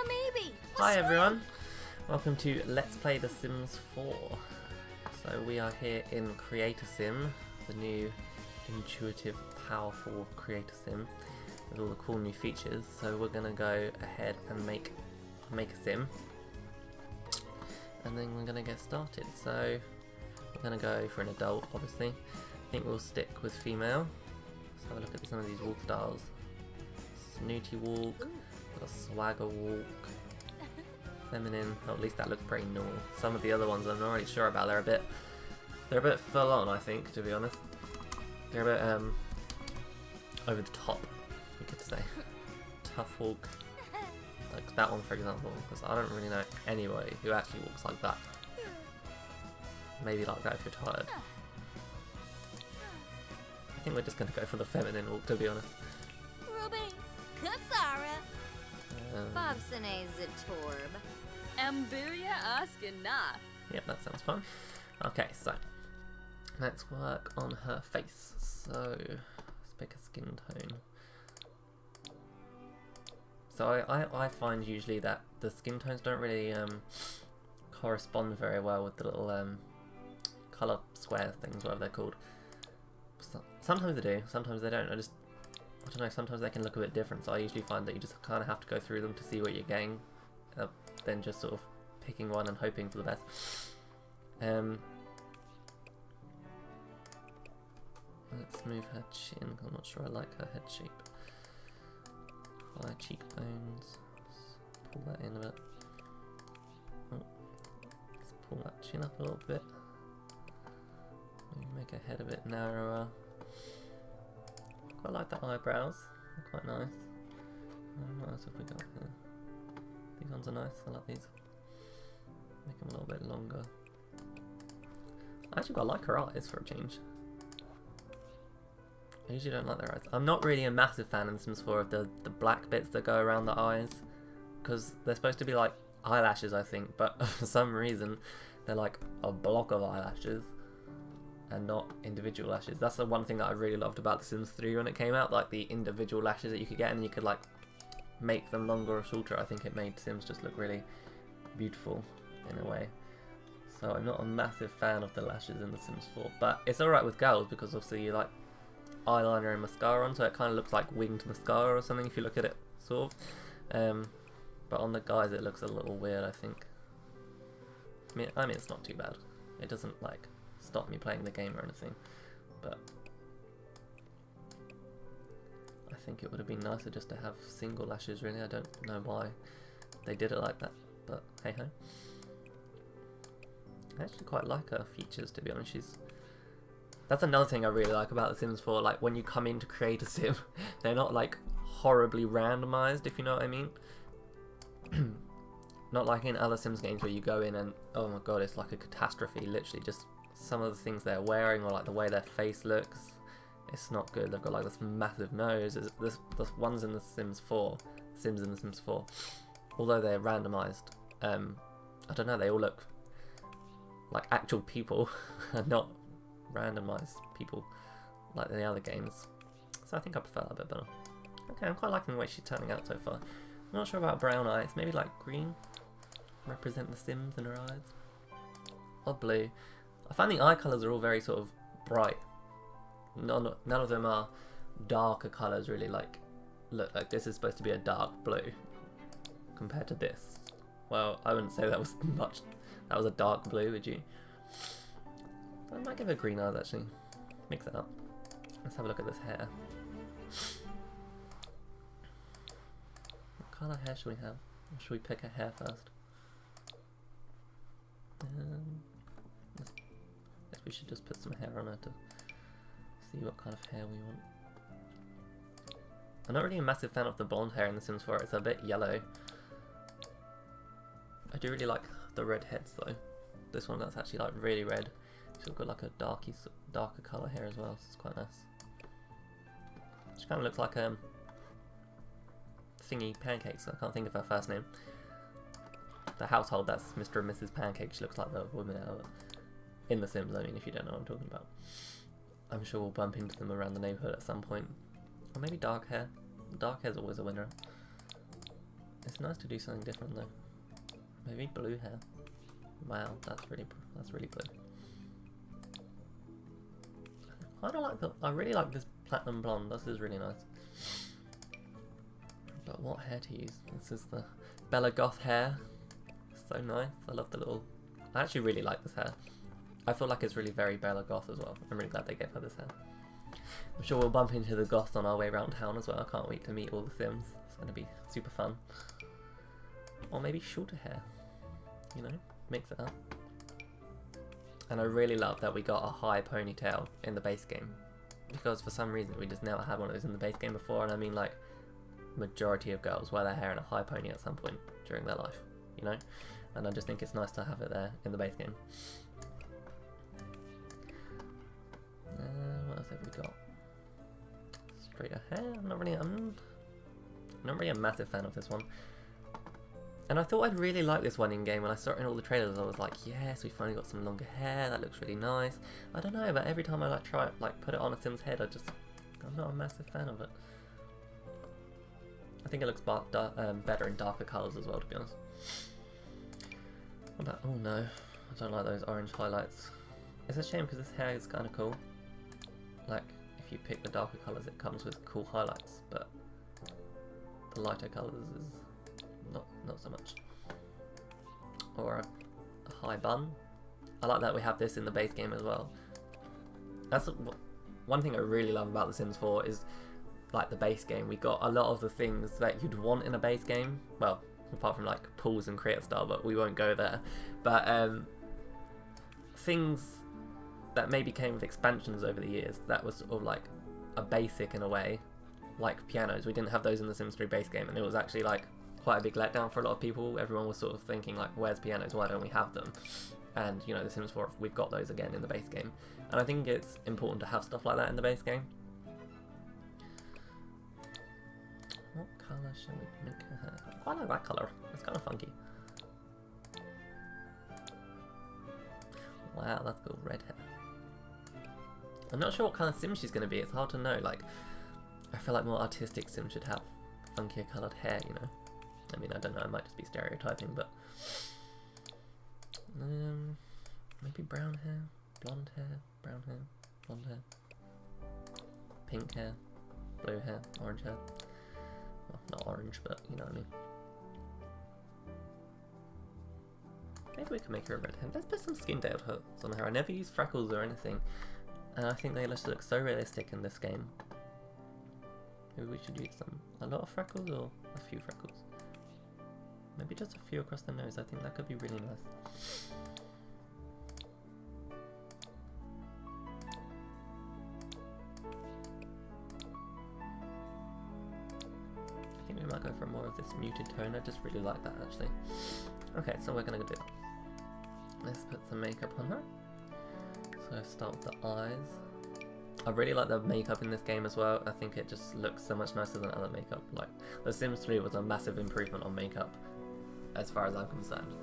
maybe. Hi everyone, welcome to Let's Play The Sims 4. So we are here in Creator Sim, the new intuitive, powerful Creator Sim with all the cool new features. So we're gonna go ahead and make a sim, and then we're gonna get started. So we're gonna go for an adult, obviously. I think we'll stick with female. Let's have a look at some of these walk styles. Snooty walk, got a swagger walk. Feminine, or at least that looks pretty normal. Some of the other ones I'm not really sure about. They're a bit full on, I think, to be honest. They're a bit over the top, you could say. Tough walk, like that one for example, because I don't really know anybody who actually walks like that. Maybe like that if you're tired. I think we're just gonna go for the feminine walk, to be honest. Ruby, Kasara, Bobsone Zatorb, Amburia Askina. Yep, that sounds fun. Okay, so let's work on her face. So let's pick a skin tone. So I find usually that the skin tones don't really correspond very well with the little colour square things, whatever they're called. Sometimes they do, sometimes they don't. I don't know, sometimes they can look a bit different, so I usually find that you just kind of have to go through them to see what you're getting, then just sort of picking one and hoping for the best. Let's move her chin, I'm not sure I like her head shape. High cheekbones, let's pull that in a bit. Oh, let's pull that chin up a little bit. Maybe make her head a bit narrower. Quite like the eyebrows, they're quite nice. What else have we got here? These ones are nice, I like these. Make them a little bit longer. I actually quite like her eyes for a change. I usually don't like their eyes. I'm not really a massive fan in Sims 4 of the black bits that go around the eyes, because they're supposed to be like eyelashes, I think, but for some reason they're like a block of eyelashes and not individual lashes. That's the one thing that I really loved about The Sims 3 when it came out, like the individual lashes that you could get, and you could like make them longer or shorter. I think it made Sims just look really beautiful in a way. So I'm not a massive fan of the lashes in The Sims 4, but it's alright with girls because obviously you like eyeliner and mascara on, so it kind of looks like winged mascara or something if you look at it, sort of. But on the guys it looks a little weird, I think. I mean it's not too bad. It doesn't like stop me playing the game or anything, but I think it would have been nicer just to have single lashes, really. I don't know why they did it like that, but hey ho. I actually quite like her features, to be honest. That's another thing I really like about The Sims 4, like when you come in to create a sim, they're not like horribly randomized, if you know what I mean. Not like in other Sims games where you go in and, oh my god, it's like a catastrophe, literally just some of the things they're wearing or like the way their face looks, it's not good. They've got like this massive nose. There's ones in The Sims 4, Sims in The Sims 4, although they're randomized, I don't know, they all look like actual people and not randomized people like the other games, so I think I prefer that a bit better. Okay, I'm quite liking the way she's turning out so far. I'm not sure about brown eyes, maybe like green, represent the Sims in her eyes, or blue. I find the eye colours are all very sort of bright. None of them are darker colours really, like, look, like this is supposed to be a dark blue compared to this. Well, I wouldn't say that was a dark blue, would you? I might give her green eyes actually. Mix it up. Let's have a look at this hair. What colour hair should we have? Or should we pick her hair first? Guess we should just put some hair on her to see what kind of hair we want. I'm not really a massive fan of the blonde hair in The Sims 4, it's a bit yellow. I do really like the red heads though. This one that's actually like really red. She's got like a darker colour here as well, so it's quite nice. She kind of looks like Thingy Pancakes, I can't think of her first name. The household that's Mr. and Mrs. Pancake, she looks like the woman out of it. In The Sims, I mean, if you don't know what I'm talking about. I'm sure we'll bump into them around the neighbourhood at some point. Or maybe dark hair. Dark hair's always a winner. It's nice to do something different though. Maybe blue hair. Wow, that's really blue. I really like this platinum blonde. This is really nice. But what hair to use? This is the Bella Goth hair. So nice. I love the little. I actually really like this hair. I feel like it's really very Bella Goth as well. I'm really glad they gave her this hair. I'm sure we'll bump into the Goths on our way around town as well. I can't wait to meet all the Sims. It's going to be super fun. Or maybe shorter hair. You know, mix it up. And I really love that we got a high ponytail in the base game. Because for some reason we just never had one of those in the base game before. And I mean, like, majority of girls wear their hair in a high pony at some point during their life. You know? And I just think it's nice to have it there in the base game. What else have we got? Straighter hair. I'm not really a massive fan of this one. And I thought I'd really like this one in game. When I saw it in all the trailers, I was like, yes, we finally got some longer hair. That looks really nice. I don't know, but every time I like try it, like put it on a Sim's head, I'm not a massive fan of it. I think it looks better in darker colours as well, to be honest. What about, oh no, I don't like those orange highlights. It's a shame because this hair is kind of cool. Like, if you pick the darker colours, it comes with cool highlights, but the lighter colours is not so much. Or a high bun. I like that we have this in the base game as well. That's one thing I really love about The Sims 4 is, like, the base game. We got a lot of the things that you'd want in a base game. Well, apart from like pools and creator style, but we won't go there. But things that maybe came with expansions over the years that was sort of like a basic in a way, like pianos. We didn't have those in the Sims 3 base game, and it was actually like quite a big letdown for a lot of people. Everyone was sort of thinking like, where's pianos? Why don't we have them? And you know, The Sims 4, we've got those again in the base game. And I think it's important to have stuff like that in the base game. What colour shall we make her hair? I quite like that colour. It's kind of funky. Wow, that's cool. Red hair. I'm not sure what kind of Sim she's going to be. It's hard to know. Like, I feel like more artistic Sims should have funkier coloured hair, you know? I mean, I don't know. I might just be stereotyping, but... maybe brown hair, blonde hair, brown hair, blonde hair, pink hair, blue hair, orange hair. Well, not orange, but you know what I mean. Maybe we can make her a red hair. Let's put some skin details on her. I never use freckles or anything, and I think they just look so realistic in this game. Maybe we should use a lot of freckles or a few freckles. Maybe just a few across the nose. I think that could be really nice. I think we might go for more of this muted tone. I just really like that actually. Okay, so we're gonna do that. Let's put some makeup on her. So start with the eyes. I really like the makeup in this game as well. I think it just looks so much nicer than other makeup. Like, The Sims 3 was a massive improvement on makeup, as far as I'm concerned.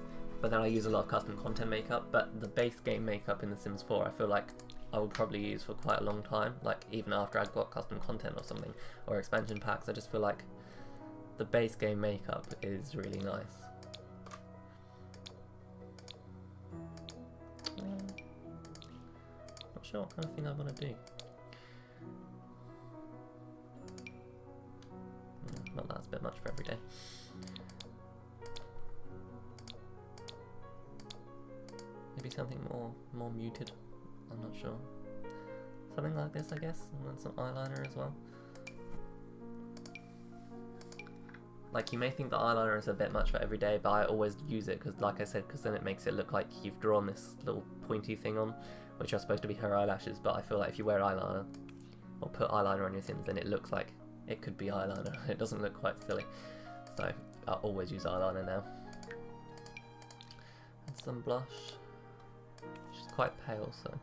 But then I use a lot of custom content makeup, but the base game makeup in The Sims 4 I feel like I will probably use for quite a long time, like even after I've got custom content or something, or expansion packs. I just feel like the base game makeup is really nice. Not sure what kind of thing I want to do. Well, that's a bit much for every day. Maybe something more muted. I'm not sure. Something like this, I guess, and then some eyeliner as well. Like, you may think the eyeliner is a bit much for every day, but I always use it because, like I said, because then it makes it look like you've drawn this little pointy thing on, which are supposed to be her eyelashes. But I feel like if you wear eyeliner or put eyeliner on your Sims, then it looks like it could be eyeliner. It doesn't look quite silly. So I always use eyeliner now. And some blush. She's quite pale, so.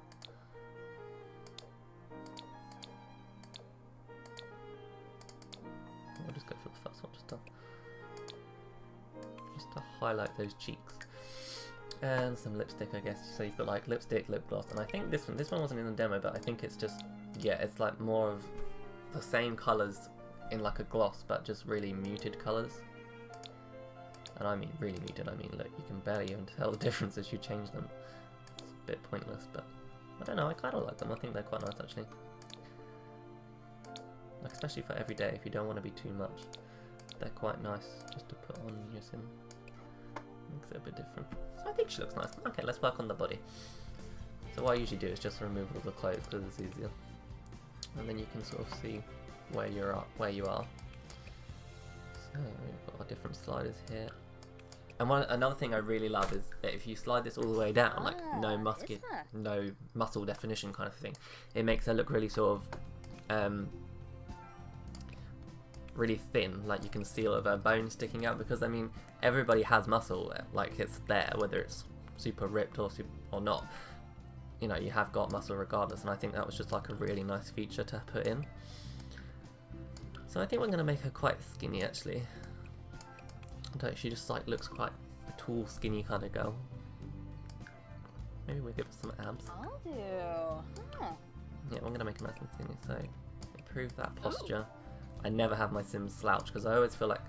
I'll just go for the first one, just to highlight those cheeks. And some lipstick, I guess. So you've got like lipstick, lip gloss, and I think this one wasn't in the demo, but I think it's just, yeah, it's like more of the same colours in like a gloss, but just really muted colours. And I mean really muted. I mean, look, you can barely even tell the difference as you change them. It's a bit pointless, but I don't know, I kind of like them. I think they're quite nice actually. Like, especially for every day, if you don't want to be too much, they're quite nice just to put on your sim. Makes it a bit different. So I think she looks nice. Okay, let's work on the body. So what I usually do is just remove all the clothes because it's easier, and then you can sort of see where you are. So we've got our different sliders here. And another thing I really love is that if you slide this all the way down, like no muscle definition kind of thing, it makes her look really sort of really thin, like you can see all of her bones sticking out, because I mean everybody has muscle, like it's there whether it's super ripped or not, you know, you have got muscle regardless, and I think that was just like a really nice feature to put in. So I think we're going to make her quite skinny actually. She just like looks quite a tall, skinny kind of girl. Maybe we'll give her some abs. I'll do. Huh. Yeah, we're going to make her nice and skinny, so improve that posture. I never have my Sims slouch because I always feel like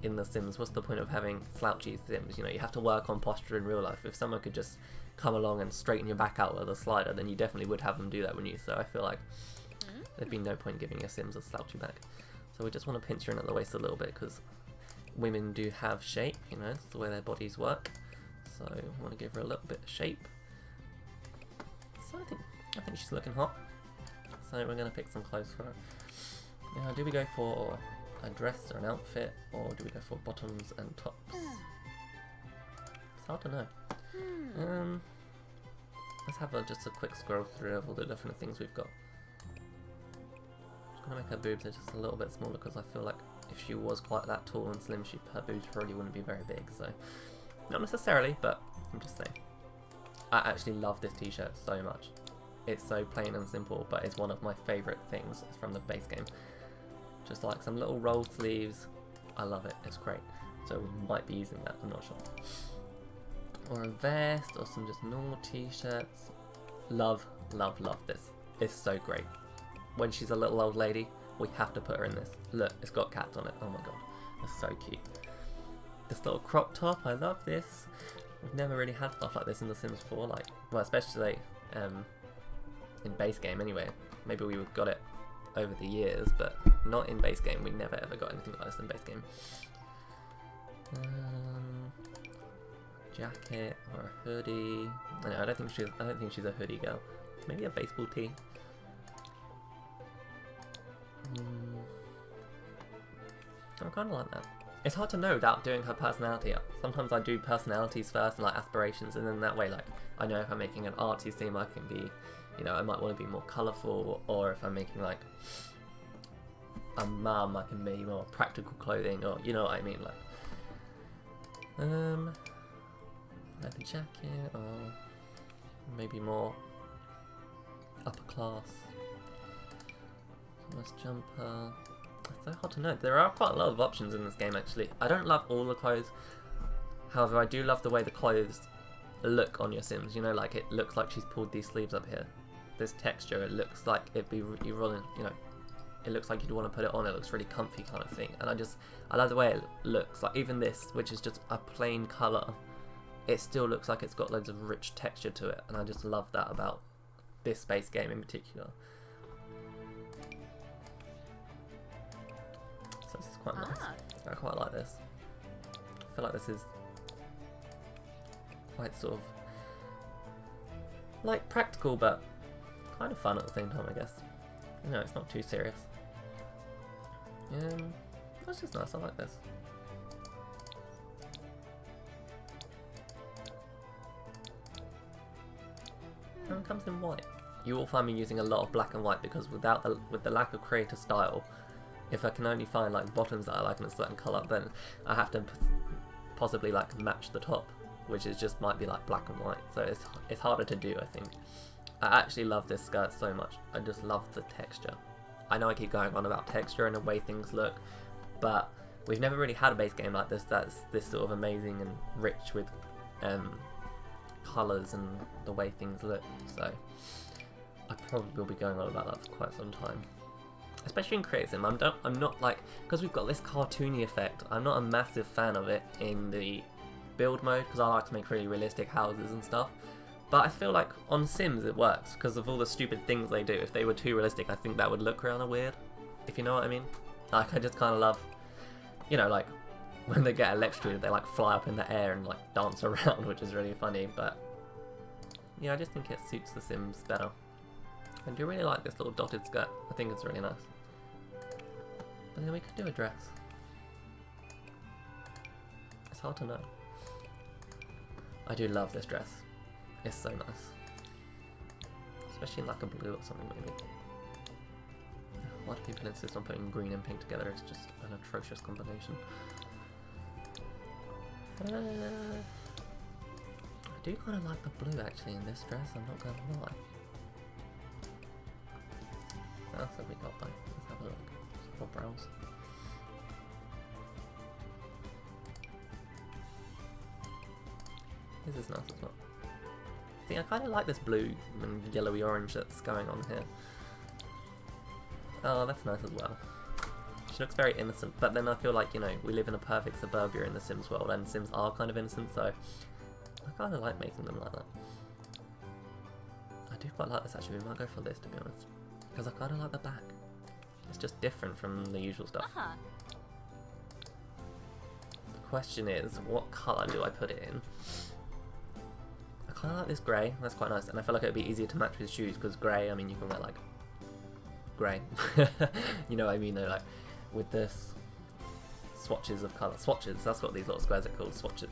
in the Sims, what's the point of having slouchy Sims? You know, you have to work on posture in real life. If someone could just come along and straighten your back out with a slider, then you definitely would have them do that, wouldn't you? So I feel like there'd be no point giving your Sims a slouchy back. So we just want to pinch her in at the waist a little bit because women do have shape, you know, it's the way their bodies work. So we want to give her a little bit of shape. So I think she's looking hot. So we're going to pick some clothes for her. Now, do we go for a dress or an outfit, or do we go for bottoms and tops? It's hard to know. Let's have just a quick scroll through of all the different things we've got. I'm going to make her boobs just a little bit smaller because I feel like if she was quite that tall and slim, her boobs probably wouldn't be very big. So, not necessarily, but I'm just saying. I actually love this t-shirt so much. It's so plain and simple, but it's one of my favourite things from the base game. Just like some little rolled sleeves. I love it, it's great. So we might be using that, I'm not sure. Or a vest, or some just normal t-shirts. Love, love, love this. It's so great. When she's a little old lady, we have to put her in this. Look, it's got cats on it, oh my god. It's so cute. This little crop top, I love this. We've never really had stuff like this in The Sims 4, like, well, especially in base game anyway. Maybe we got it over the years, but not in base game. We never ever got anything like this in base game. Jacket or a hoodie. I don't think she's a hoodie girl. Maybe a baseball tee. I kind of like that. It's hard to know without doing her personality up. Sometimes I do personalities first and like aspirations, and then that way, like, I know if I'm making an artsy sim, I can be, you know, I might want to be more colourful, or if I'm making like a mum, I can be more practical clothing, or you know what I mean, like leather jacket, or maybe more upper class. Nice jumper. It's so hard to know. There are quite a lot of options in this game actually. I don't love all the clothes, however I do love the way the clothes look on your Sims. You know, like it looks like she's pulled these sleeves up here. This texture, it looks like it'd be you rolling, you know, it looks like you'd want to put it on. It looks really comfy kind of thing, and I love the way it looks. Like even this, which is just a plain colour, it still looks like it's got loads of rich texture to it, and I just love that about this base game in particular. So this is quite nice. I quite like this. I feel like this is quite sort of like practical, but kind of fun at the same time, I guess. You know, it's not too serious. That's just nice. I like this. And it comes in white. You will find me using a lot of black and white because with the lack of creator style, if I can only find like bottoms that I like in a certain colour, then I have to possibly like match the top, which is just might be like black and white. So it's harder to do, I think. I actually love this skirt so much. I just love the texture. I know I keep going on about texture and the way things look, but we've never really had a base game like this that's this sort of amazing and rich with colours and the way things look. So I probably will be going on about that for quite some time. especially in Create Sim. I'm not like, because we've got this cartoony effect, I'm not a massive fan of it in the build mode, because I like to make really realistic houses and stuff. But I feel like on Sims it works, because of all the stupid things they do. If they were too realistic, I think that would look kind of weird, if you know what I mean. Like, I just kind of love, you know, like, when they get electrocuted, they, like, fly up in the air and, like, dance around, which is really funny, but yeah, I just think it suits the Sims better. I do really like this little dotted skirt. I think it's really nice. But then we could do a dress. It's hard to know. I do love this dress. It's so nice. Especially in like a blue or something maybe. Why do people insist on putting green and pink together? It's just an atrocious combination. I do kind of like the blue actually in this dress, I'm not going to lie. What else have we got though? Let's have a look. Let's have a browse. This is nice as well. See, I kind of like this blue and yellowy orange that's going on here. Oh, that's nice as well. She looks very innocent, but then I feel like, you know, we live in a perfect suburbia in the Sims world, and Sims are kind of innocent, so I kind of like making them like that. I do quite like this actually, we might go for this to be honest, because I kind of like the back. It's just different from the usual stuff. The question is, what colour do I put it in? I kind of like this grey, that's quite nice, and I feel like it would be easier to match with shoes, because grey, I mean, you can wear like grey. You know what I mean though, like with this swatches of colour. Swatches, that's what these little squares are called, swatches.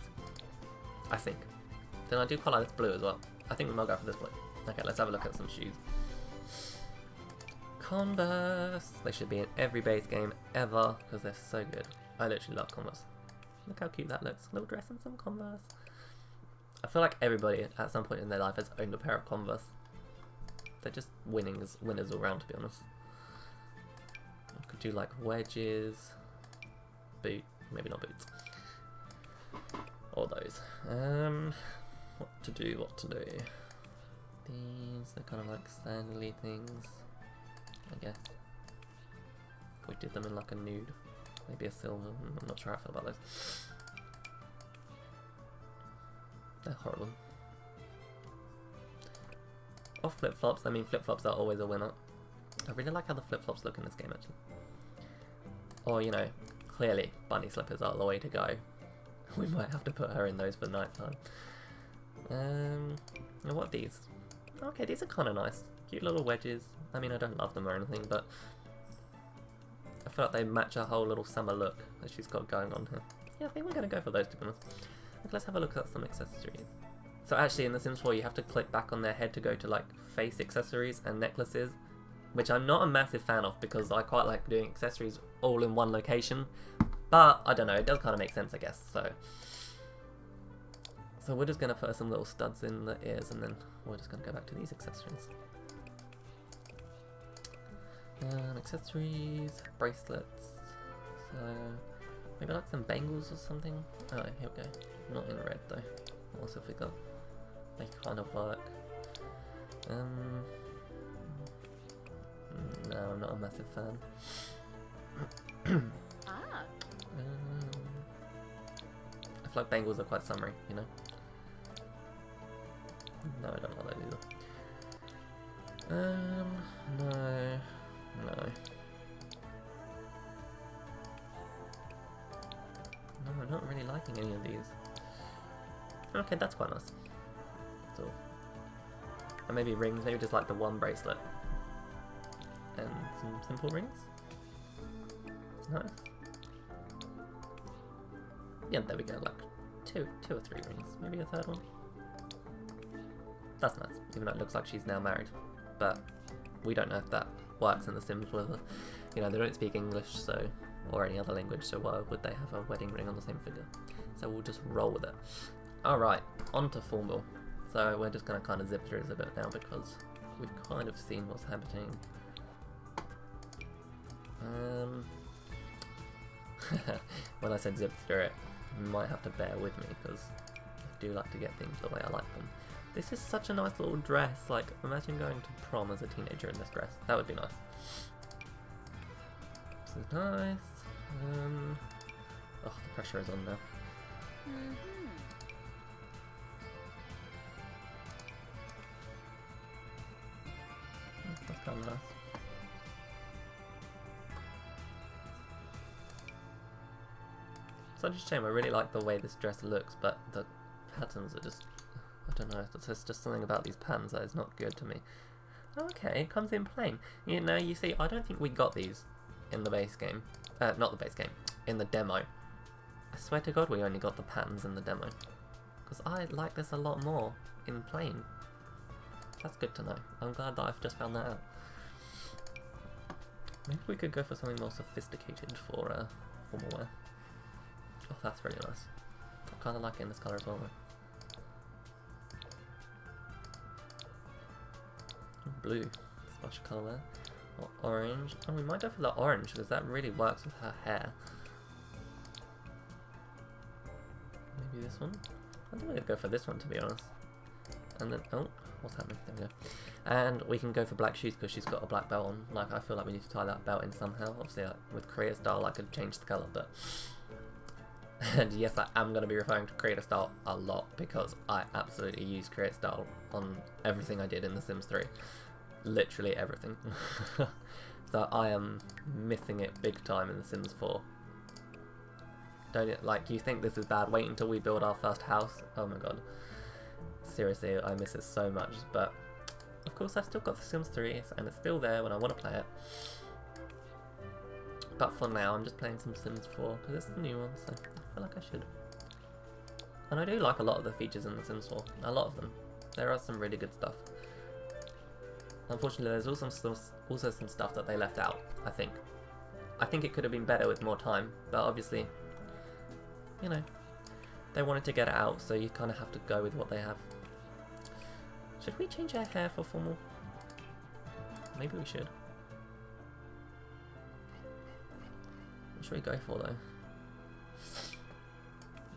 I think. Then I do quite like this blue as well. I think we might go for this blue. Okay, let's have a look at some shoes. Converse! They should be in every base game ever, because they're so good. I literally love Converse. Look how cute that looks. A little dress and some Converse. I feel like everybody at some point in their life has owned a pair of Converse. They're just winners all round, to be honest. I could do like wedges, maybe not boots, or those. What to do? These are kind of like sandally things, I guess. If we did them in like a nude, maybe a silver. I'm not sure how I feel about those. They're horrible. Or flip-flops. I mean, flip-flops are always a winner. I really like how the flip-flops look in this game, actually. Or, you know, clearly bunny slippers are the way to go. We might have to put her in those for night time. And what are these? Okay, these are kind of nice. Cute little wedges. I mean, I don't love them or anything, but I feel like they match her whole little summer look that she's got going on here. Yeah, I think we're going to go for those, to be honest. Okay, let's have a look at some accessories. So actually in The Sims 4 you have to click back on their head to go to like face accessories and necklaces, which I'm not a massive fan of because I quite like doing accessories all in one location, but I don't know, it does kind of make sense I guess. So we're just going to put some little studs in the ears and then we're just going to go back to these accessories. Accessories, bracelets, so maybe like some bangles or something. Oh, here we go. Not in red though. What else have we got? They kind of work. No, I'm not a massive fan. I feel like bangles are quite summery, you know? No, I don't like that either. No. No, I'm not really liking any of these. Okay, that's quite nice. So, and maybe rings, maybe just like the one bracelet. And some simple rings. Nice. Yeah, there we go, like two or three rings. Maybe a third one. That's nice, even though it looks like she's now married. But we don't know if that works in The Sims, whether, you know, they don't speak English, so, or any other language, so why would they have a wedding ring on the same figure? So we'll just roll with it. Alright, on to formal. So we're just going to kind of zip through this a bit now because we've kind of seen what's happening. When I said zip through it, you might have to bear with me because I do like to get things the way I like them. This is such a nice little dress, like imagine going to prom as a teenager in this dress, that would be nice. is nice. Oh, the pressure is on now. That's kind of nice. Such a shame. I really like the way this dress looks, but the patterns are just, I don't know, there's just something about these patterns that is not good to me. Okay, it comes in plain. You know, you see, I don't think we got these in the base game. Not the base game, in the demo. I swear to God we only got the patterns in the demo. Because I like this a lot more in plain. That's good to know. I'm glad that I've just found that out. Maybe we could go for something more sophisticated for formal wear. Oh, that's really nice. I kind of like it in this colour as well though. Blue, splash colour there. Or orange. Oh, we might go for the orange because that really works with her hair. Maybe this one? I think we're going to go for this one to be honest. And then, oh, what's happening? There we go. And we can go for black shoes because she's got a black belt on. Like, I feel like we need to tie that belt in somehow. Obviously, like, with creator style I could change the colour, but... And yes, I am going to be referring to creator style a lot because I absolutely use creator style on everything I did in The Sims 3. Literally everything. So I am missing it big time in The Sims 4. Like, you think this is bad, wait until we build our first house. Oh my god. Seriously, I miss it so much, but of course I've still got The Sims 3 and it's still there when I want to play it. But for now, I'm just playing some Sims 4 because it's the new one, so I feel like I should. And I do like a lot of the features in The Sims 4. A lot of them. There are some really good stuff. Unfortunately, there's also some stuff that they left out, I think. I think it could have been better with more time, but obviously, you know, they wanted to get it out, so you kind of have to go with what they have. Should we change our hair for formal? Maybe we should. What should we go for though?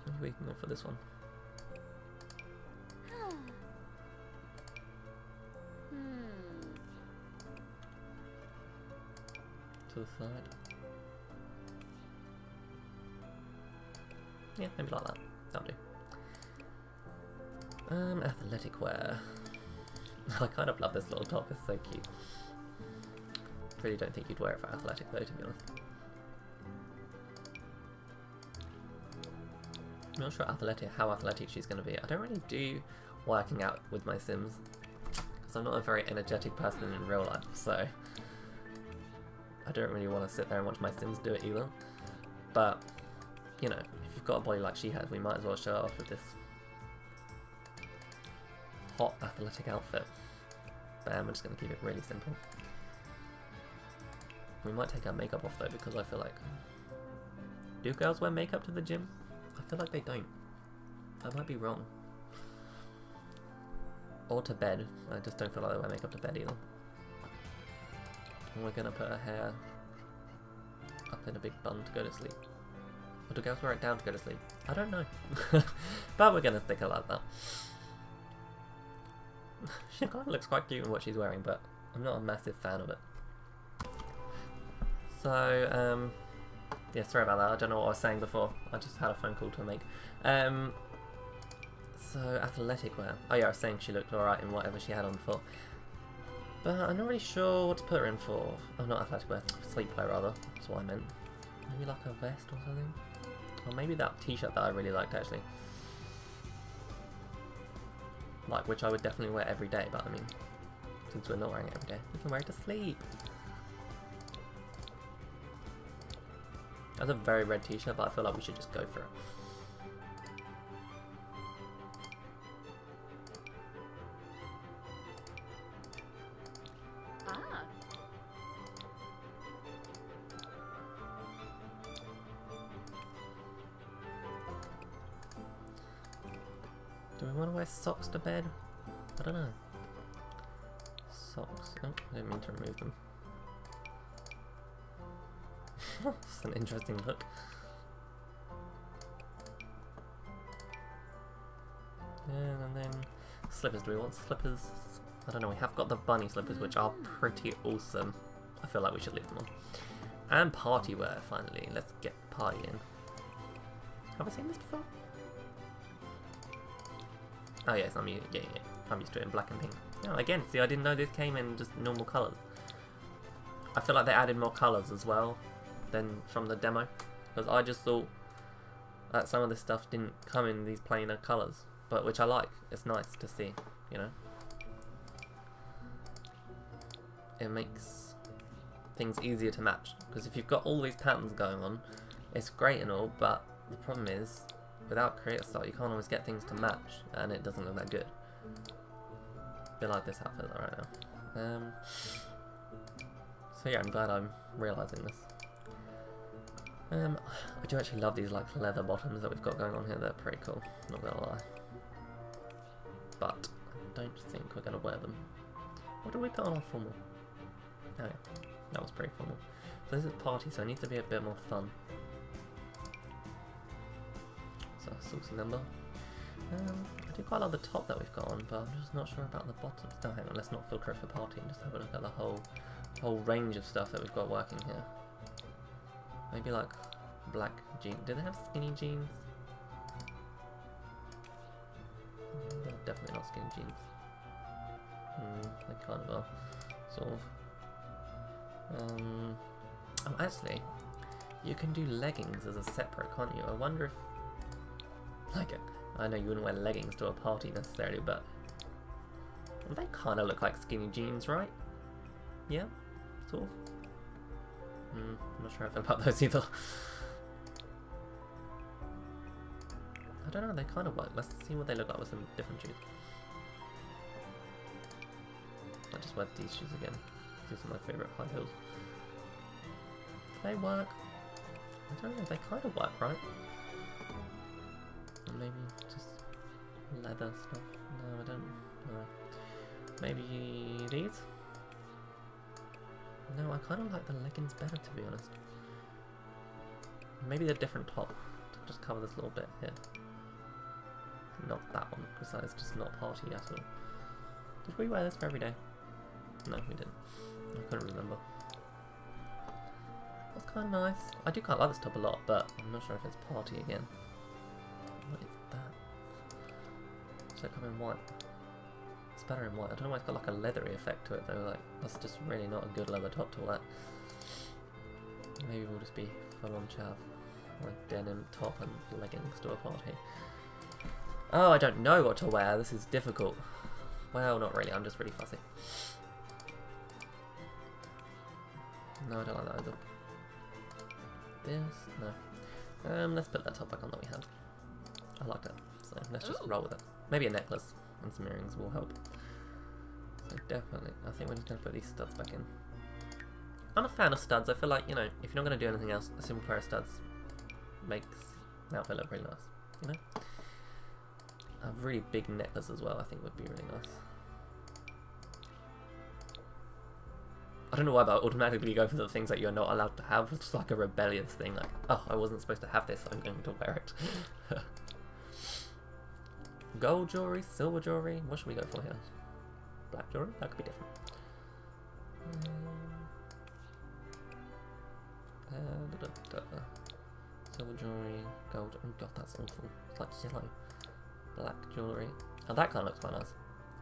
Maybe we can go for this one. To the side. Yeah, maybe like that. That'll do. Athletic wear. I kind of love this little top, it's so cute. Really don't think you'd wear it for athletic though, to be honest. I'm not sure how athletic she's going to be. I don't really do working out with my Sims, because I'm not a very energetic person in real life, so I don't really want to sit there and watch my Sims do it either. But, you know, if you've got a body like she has, we might as well show it off with this hot athletic outfit. Bam, we're just going to keep it really simple. We might take our makeup off though, because I feel like... Do girls wear makeup to the gym? I feel like they don't. I might be wrong. Or to bed. I just don't feel like they wear makeup to bed either. And we're going to put her hair up in a big bun to go to sleep. Or do girls wear it down to go to sleep? I don't know. But we're going to stick her like that. She kind of looks quite cute in what she's wearing, but I'm not a massive fan of it. So, yeah, sorry about that. I don't know what I was saying before. I just had a phone call to make. So, athletic wear. Oh yeah, I was saying she looked alright in whatever she had on before. But I'm not really sure what to put her in for. Oh, not athletic wear. Sleepwear, rather. That's what I meant. Maybe like a vest or something? Or maybe that t-shirt that I really liked, actually. Like, which I would definitely wear every day, but I mean, since we're not wearing it every day, we can wear it to sleep. That's a very red t-shirt, but I feel like we should just go for it. Ah. Do we want to wear socks to bed? I don't know. Socks. Oh, I didn't mean to remove them. It's an interesting look. And then slippers. Do we want slippers? I don't know. We have got the bunny slippers, which are pretty awesome. I feel like we should leave them on. And party wear, finally. Let's get partying. Have I seen this before? Oh yes, I'm used to it in black and pink. Yeah, again, see, I didn't know this came in just normal colours. I feel like they added more colours as well than from the demo, because I just thought that some of this stuff didn't come in these plainer colours, but which I like. It's nice to see, you know. It makes things easier to match, because if you've got all these patterns going on, it's great and all, but the problem is, without creator style, you can't always get things to match, and it doesn't look that good. I feel like this outfit right now. So yeah, I'm glad I'm realising this. I do actually love these like leather bottoms that we've got going on here. They're pretty cool, not gonna lie. But I don't think we're gonna wear them. What do we put on our formal? Oh yeah, that was pretty formal. So this is a party, so it needs to be a bit more fun. So saucy number. I do quite like the top that we've got on, but I'm just not sure about the bottoms. No, hang on, let's not filter it for party and just have a look at the whole range of stuff that we've got working here. Maybe like black jeans. Do they have skinny jeans? They're definitely not skinny jeans. They kind of are, sort of. Oh, actually, you can do leggings as a separate, can't you? I wonder if, like, I know you wouldn't wear leggings to a party necessarily, but they kind of look like skinny jeans, right? Yeah, sort of. I'm not sure how I feel about those either. I don't know, they kind of work. Let's see what they look like with some different shoes. I just wear these shoes again. These are my favourite high heels. Do they work? I don't know, they kind of work, right? Or maybe just leather stuff. No, I don't know. Maybe these? No, I kind of like the leggings better, to be honest. Maybe a different top to just cover this little bit here. Not that one, because that is just not party at all. Did we wear this for every day? No, we didn't. I couldn't remember. That's kind of nice. I do quite like this top a lot, but I'm not sure if it's party again. What is that? Does that come in white? It's better in white. I don't know why it's got like a leathery effect to it though. Like, that's just really not a good leather top to wear. Maybe we'll just be full on chav. Like denim top and leggings to a party. Oh, I don't know what to wear. This is difficult. Well, not really. I'm just really fussy. No, I don't like that either. This? No. Let's put that top back on that we had. I liked it. So let's just roll with it. Maybe a necklace and some earrings will help. So definitely, I think we're just going to put these studs back in. I'm a fan of studs. I feel like, you know, if you're not going to do anything else, a simple pair of studs makes an outfit look really nice, you know? A really big necklace as well, I think would be really nice. I don't know why, but I automatically go for the things that you're not allowed to have. It's just like a rebellious thing, like, oh, I wasn't supposed to have this, so I'm going to wear it. Gold jewellery, silver jewellery, what should we go for here? Black jewellery? That could be different. Silver jewellery, gold, oh god, that's awful. It's like yellow. Black jewellery. Oh, that kind of looks quite nice.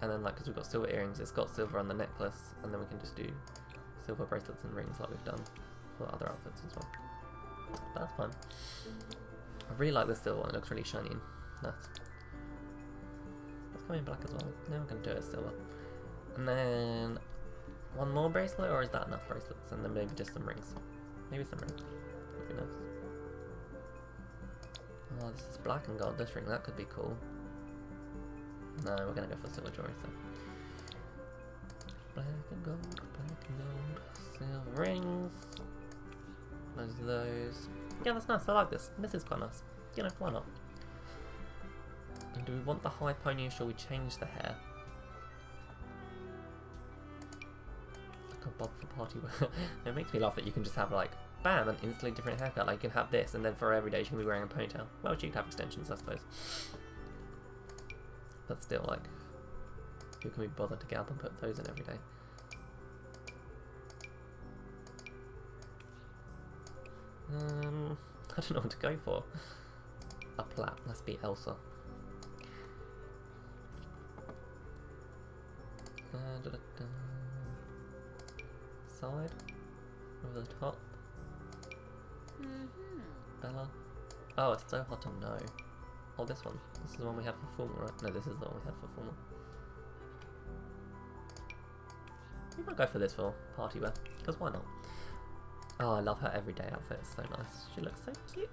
And then, like, because we've got silver earrings, it's got silver on the necklace, and then we can just do silver bracelets and rings like we've done for other outfits as well. But that's fine. I really like this silver one, it looks really shiny and nice. Let's go in black as well. Now we're going to do it as silver. And then one more bracelet, or is that enough bracelets? And then maybe just some rings. Maybe some rings. Would be nice. Oh, this is black and gold. This ring, that could be cool. No, we're gonna go for silver jewelry. So black and gold, silver rings. Those. Yeah, that's nice. I like this. This is quite nice. You know, why not? And do we want the high pony, or shall we change the hair? Like a bob for party wear. It makes me laugh that you can just have like, bam, an instantly different haircut. Like you can have this, and then for every day you can be wearing a ponytail. Well, you could have extensions, I suppose. But still, like, who can be bothered to get up and put those in every day? I don't know what to go for. A plat. Let's be Elsa. Side. Over the top. Bella. Oh, it's so hot to know. Oh, this one. This is the one we have for formal, right? No, this is the one we have for formal. We might go for this for party wear, because why not? Oh, I love her everyday outfit. It's so nice. She looks so cute.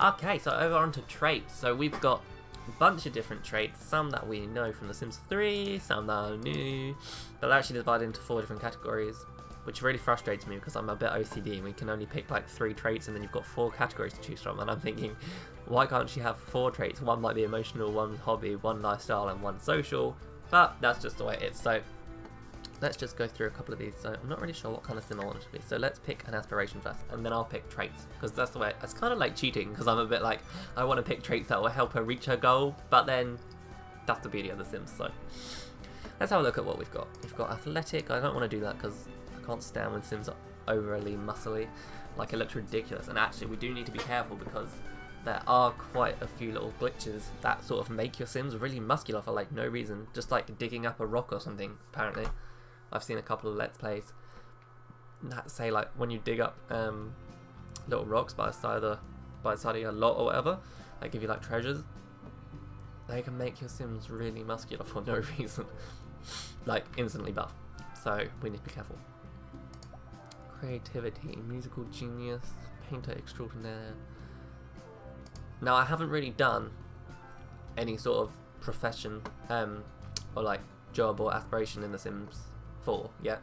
Okay, so over onto traits. So we've got a bunch of different traits. Some that we know from The Sims 3, some that are new. They're actually divided into 4 different categories, which really frustrates me because I'm a bit OCD and we can only pick like 3 traits and then you've got 4 categories to choose from. And I'm thinking, why can't she have 4 traits? One might be emotional, one hobby, one lifestyle, and one social. But that's just the way it is. So let's just go through a couple of these. So I'm not really sure what kind of sim I want it to be. So let's pick an aspiration first, and then I'll pick traits, because that's the way. It's kind of like cheating, because I'm a bit like, I want to pick traits that will help her reach her goal, but then that's the beauty of the Sims. So let's have a look at what we've got. We've got athletic. I don't want to do that because I can't stand when Sims are overly muscly. Like, it looks ridiculous. And actually, we do need to be careful because there are quite a few little glitches that sort of make your Sims really muscular for like no reason, just like digging up a rock or something. Apparently, I've seen a couple of Let's Plays that say like when you dig up little rocks by the side of your lot or whatever, they give you like treasures. They can make your Sims really muscular for no reason, like instantly buff. So we need to be careful. Creativity, musical genius, painter extraordinaire. Now I haven't really done any sort of profession or like job or aspiration in The Sims 4 yet.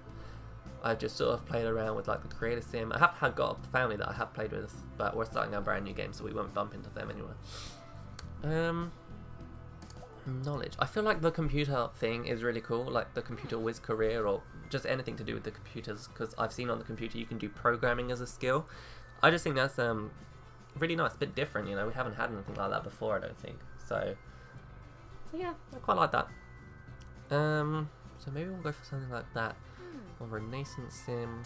I've just sort of played around with like the creator sim. I have got a family that I have played with, but we're starting a brand new game, so we won't bump into them anyway. Knowledge. I feel like the computer thing is really cool, like the computer whiz career or just anything to do with the computers, because I've seen on the computer you can do programming as a skill. I just think that's really nice, a bit different, you know. We haven't had anything like that before, I don't think. So yeah, I quite like that. So maybe we'll go for something like that. Or Renaissance sim.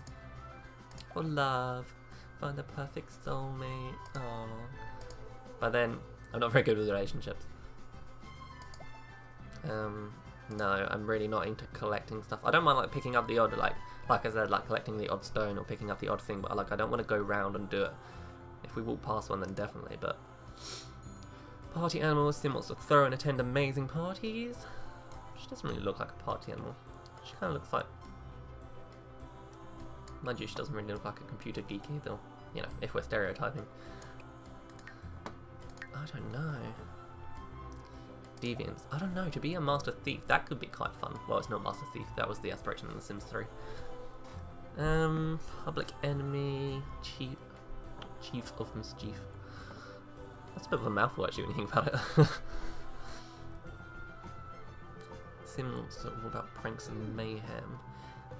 For love. Find the perfect soulmate. Aww. But then, I'm not very good with relationships. No, I'm really not into collecting stuff. I don't mind like picking up the odd, like I said, like collecting the odd stone or picking up the odd thing, but like I don't want to go round and do it. If we walk past one, then definitely, but... Party animal. Sim wants to throw and attend amazing parties. She doesn't really look like a party animal. She kind of looks like... Mind you, she doesn't really look like a computer geek either. You know, if we're stereotyping. I don't know. Deviants. I don't know, to be a Master Thief, that could be quite fun. Well, it's not Master Thief, that was the aspiration in The Sims 3. Public Enemy, Chief of Mischief. That's a bit of a mouthful actually when you think about it. Sims are all about pranks and mayhem.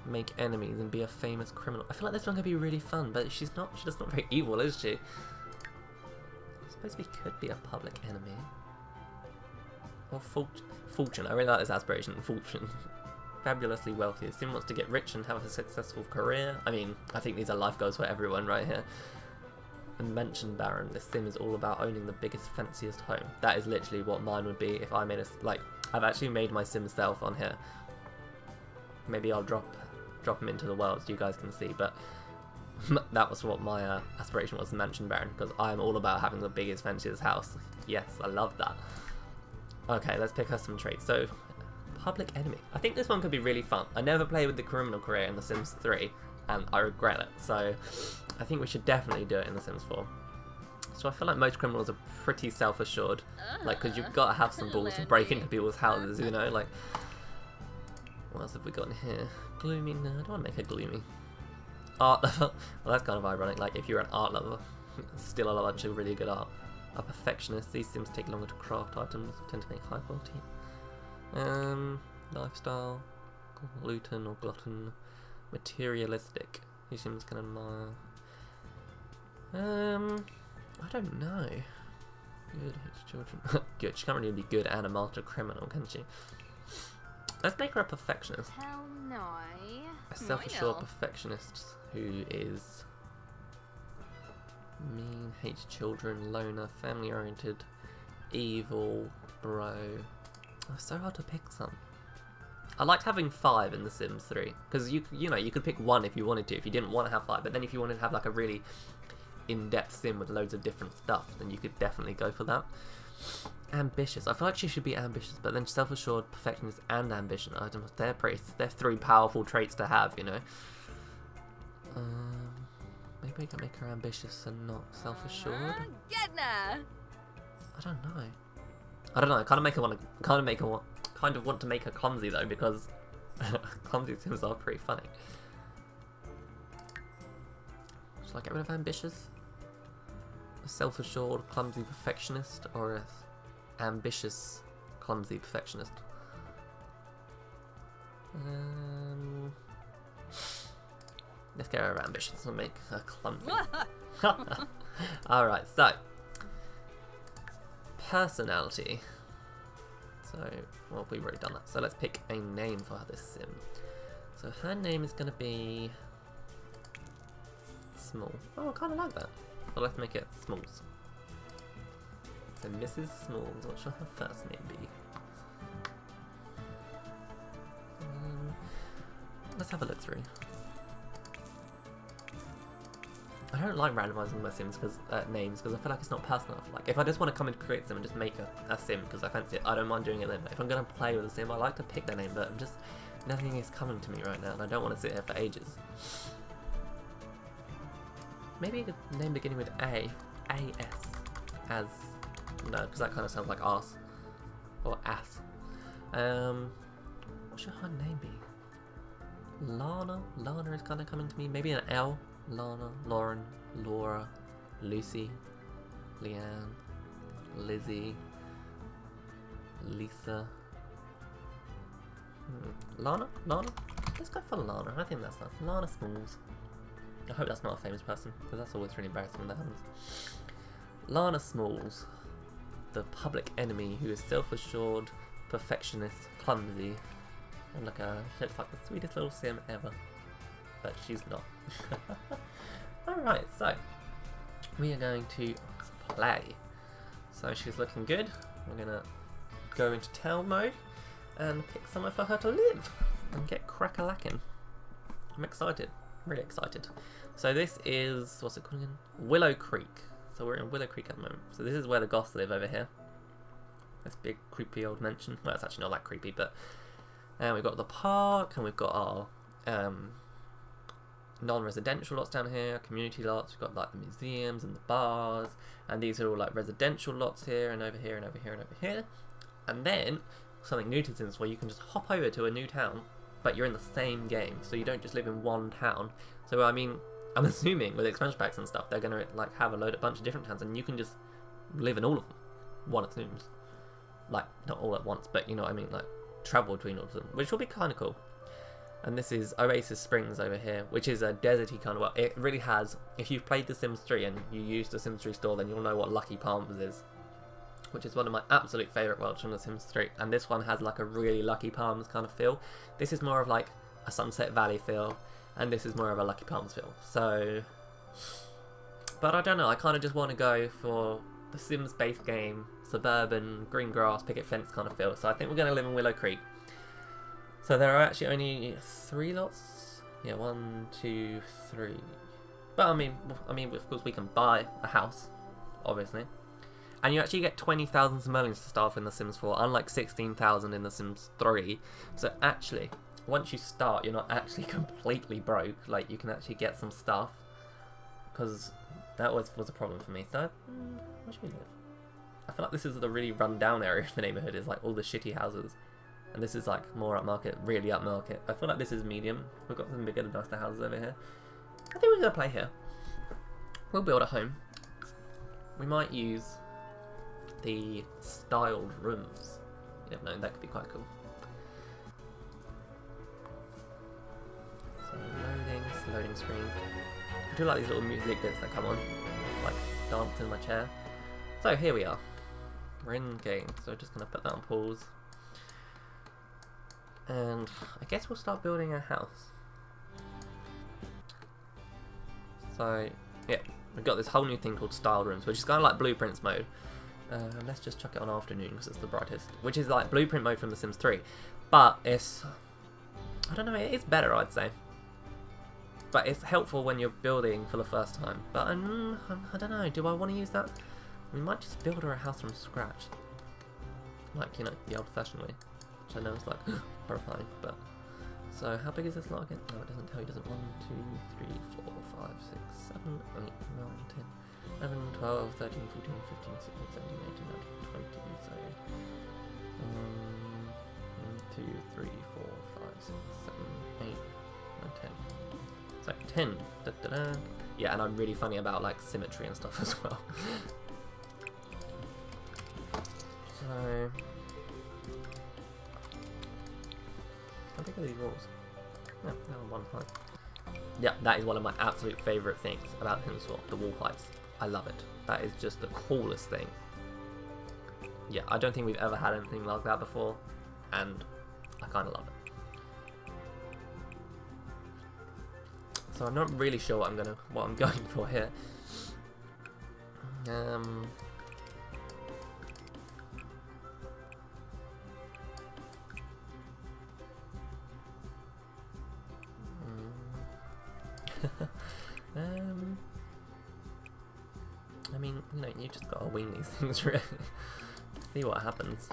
Make enemies and be a famous criminal. I feel like this one could be really fun, but she's not very evil, is she? I suppose we could be a public enemy. Or fortune. I really like this aspiration. Fortune. Fabulously wealthy. Sim wants to get rich and have a successful career. I mean, I think these are life goals for everyone right here. And Mansion Baron. This sim is all about owning the biggest, fanciest home. That is literally what mine would be if I made a... Like, I've actually made my sim self on here. Maybe I'll drop him into the world so you guys can see, but that was what my aspiration was, Mansion Baron, because I'm all about having the biggest, fanciest house. Yes, I love that. Okay, let's pick us some traits. So, public enemy. I think this one could be really fun. I never played with the criminal career in The Sims 3, and I regret it. So, I think we should definitely do it in The Sims 4. So I feel like most criminals are pretty self-assured, like, because you've got to have some balls to break into people's houses, you know, like... What else have we got in here? Gloomy? No, I don't want to make her gloomy. Art lover? Well, that's kind of ironic, like, if you're an art lover, still a bunch of really good art. A perfectionist. These Sims take longer to craft items, tend to make high quality. Lifestyle, gluten or glutton. Materialistic. These Sims can admire. I don't know. Good, hits children. Good. She can't really be good and a master criminal, can she? Let's make her a perfectionist. How no. A self-assured perfectionist who is Mean, hates children, loner, family-oriented, evil, bro. Oh, it's so hard to pick some. I liked having 5 in The Sims 3 because you know you could pick 1 if you wanted to, if you didn't want to have 5. But then if you wanted to have like a really in-depth sim with loads of different stuff, then you could definitely go for that. Ambitious. I feel like she should be ambitious, but then self-assured, perfectionist, and ambition. I don't know. They're 3 powerful traits to have, you know. Maybe we can make her ambitious and not self-assured. Getna. I don't know. I don't know. I kind of want to make her clumsy though, because clumsy sims are pretty funny. Should I get rid of ambitious? A self-assured, clumsy perfectionist, or a ambitious, clumsy perfectionist? Let's get her ambitious and make her clumsy. Alright, so personality. So, well, we've already done that. So let's pick a name for this sim. So her name is going to be Small. Oh, I kind of like that. Well, let's make it Smalls. So Mrs. Smalls, what shall her first name be? Let's have a look through. I don't like randomising my sims because names because I feel like it's not personal enough. Like if I just want to come and create sim and just make a sim because I fancy it, I don't mind doing it then. But if I'm going to play with a sim, I like to pick their name, but nothing is coming to me right now and I don't want to sit here for ages. Maybe a name beginning with A. A-S. As. No, because that kind of sounds like arse. Or ass. What should her name be? Lana? Lana is kind of coming to me. Maybe an L. Lana, Lauren, Laura, Lucy, Leanne, Lizzie, Lisa. Lana? Lana? Let's go for Lana. I think that's nice. Lana Smalls. I hope that's not a famous person, because that's always really embarrassing when that happens. Lana Smalls, the public enemy who is self-assured, perfectionist, clumsy, and look at her, she looks like the sweetest little sim ever. But she's not. Alright, so we are going to play. So she's looking good. We're going to go into town mode and pick somewhere for her to live and get crack-a-lackin'. I'm excited. Really excited. So this is, what's it called again? Willow Creek. So we're in Willow Creek at the moment. So this is where the goths live over here. This big creepy old mansion. Well, it's actually not that creepy, but we've got the park and we've got our non-residential lots down here, community lots. We've got like the museums and the bars, and these are all like residential lots here and over here and over here and over here. And then something new to Sims where you can just hop over to a new town, but you're in the same game, so you don't just live in one town. So I mean, I'm assuming with expansion packs and stuff, they're gonna like have a bunch of different towns, and you can just live in all of them. One assumes, like not all at once, but you know what I mean, like travel between all of them, which will be kind of cool. And this is Oasis Springs over here, which is a deserty kind of, well, it really has, if you've played The Sims 3 and you use the Sims 3 store, then you'll know what Lucky Palms is, which is one of my absolute favourite worlds from The Sims 3, and this one has like a really Lucky Palms kind of feel. This is more of like a Sunset Valley feel, and this is more of a Lucky Palms feel, so, but I don't know, I kind of just want to go for the Sims based game, suburban, green grass, picket fence kind of feel, so I think we're going to live in Willow Creek. So there are actually only 3 lots. Yeah, 1, 2, 3. But I mean, of course we can buy a house, obviously. And you actually get 20,000 simoleons to start off in The Sims 4, unlike 16,000 in The Sims 3. So actually, once you start, you're not actually completely broke. Like, you can actually get some stuff. Because that was a problem for me. So, where should we live? I feel like this is the really run down area of the neighbourhood, is like all the shitty houses. And this is like more upmarket, really upmarket. I feel like this is medium. We've got some bigger, nicer houses over here. I think we're going to play here. We'll build a home. We might use the styled rooms. You never know, that could be quite cool. So loading screen. I do like these little music bits that come on, like dance in my chair. So here we are. We're in game, so we're just going to put that on pause. And I guess we'll start building a house. So, yeah, we've got this whole new thing called style rooms, which is kind of like blueprints mode. Let's just chuck it on afternoon because it's the brightest, which is like blueprint mode from The Sims 3, but it's, I don't know, it is better, I'd say. But it's helpful when you're building for the first time. But I don't know, do I want to use that? We might just build her a house from scratch. Like, you know, the old-fashioned way. Which I know is like horrifying, but... So, how big is this lot again? No, it doesn't tell you, does it? 1, 2, 3, 4, 5, 6, 7, 8, 9, 10, 11, 12, 13, 14, 15, 16, 17, 18, 19, 20, so... 1, 2, 3, 4, 5, 6, 7, 8, 9, 10. So 10. Da, da, da. Yeah, and I'm really funny about like symmetry and stuff as well. So, how big are these walls? No, they're on one height. Yeah, that is one of my absolute favourite things about Hemswap, the wall heights. I love it. That is just the coolest thing. Yeah, I don't think we've ever had anything like that before, and I kind of love it. So I'm not really sure what I'm going for here. I mean, you know, you just gotta wing these things really. See what happens.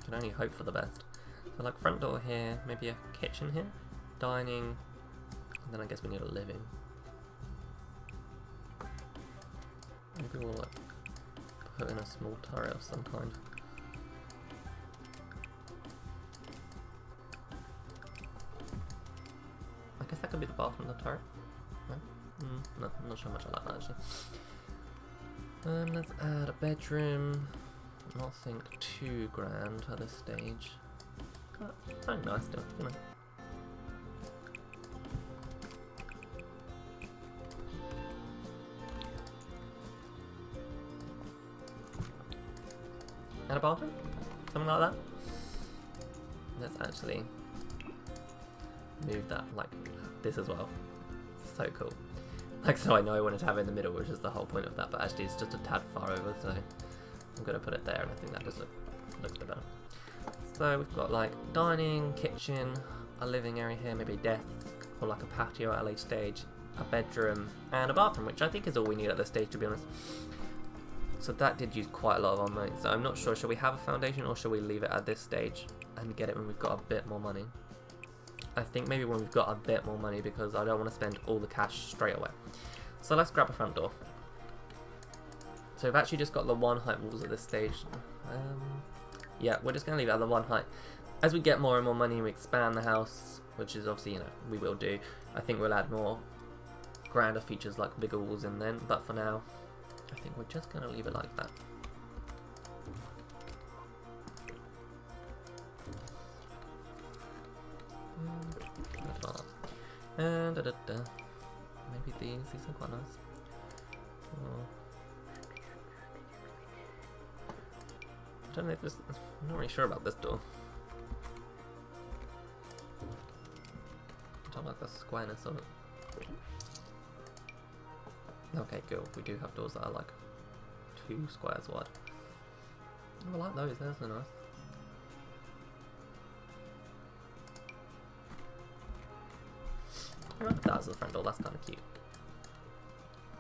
Can only hope for the best. So like front door here, maybe a kitchen here, dining. And then I guess we need a living. Maybe we'll like put in a small turret of some kind. I guess that could be the bathroom, the turret. No? No, I'm not sure how much I like that actually. Let's add a bedroom. Nothing too grand at this stage. But something nice still, you know. And a bathroom? Something like that? Let's actually move that like this as well. So cool. Like, so I know I wanted to have it in the middle, which is the whole point of that, but actually it's just a tad far over, so I'm going to put it there, and I think that just looks better. So we've got like dining, kitchen, a living area here, maybe a desk, or like a patio at a later stage, a bedroom, and a bathroom, which I think is all we need at this stage, to be honest. So that did use quite a lot of our money, so I'm not sure, shall we have a foundation or shall we leave it at this stage and get it when we've got a bit more money? I think maybe when we've got a bit more money, because I don't want to spend all the cash straight away. So let's grab a front door. So we've actually just got the one height walls at this stage. Yeah, we're just going to leave it at the one height. As we get more and more money and we expand the house, which is obviously, you know, we will do, I think we'll add more grander features like bigger walls in then, but for now, I think we're just going to leave it like that. And maybe these are quite nice. Oh. I don't know if this, I'm not really sure about this door. I don't like the squareness of it. Okay, cool. We do have doors that are like 2 squares wide. Oh, I like those, those are nice. I like that as the front door, that's kind of cute.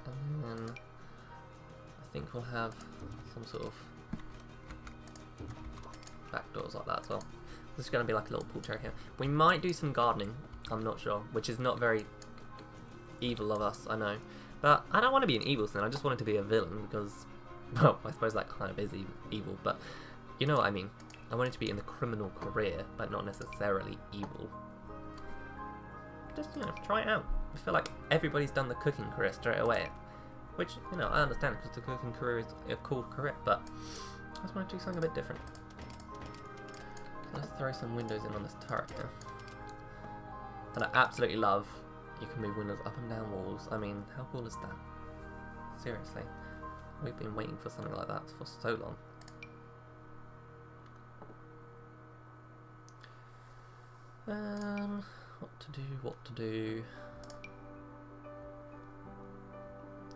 And then I think we'll have some sort of back doors like that as well. This is going to be like a little pool chair here. We might do some gardening, I'm not sure, which is not very evil of us, I know. But I don't want to be an evil sin, I just want it to be a villain because, well, I suppose that kind of is evil, but you know what I mean. I want it to be in the criminal career, but not necessarily evil. Just, you know, try it out. I feel like everybody's done the cooking career straight away, which, you know, I understand because the cooking career is a cool career, but I just want to do something a bit different. So let's throw some windows in on this turret here. And I absolutely love you can move windows up and down walls. I mean, how cool is that? Seriously. We've been waiting for something like that for so long. What to do, what to do.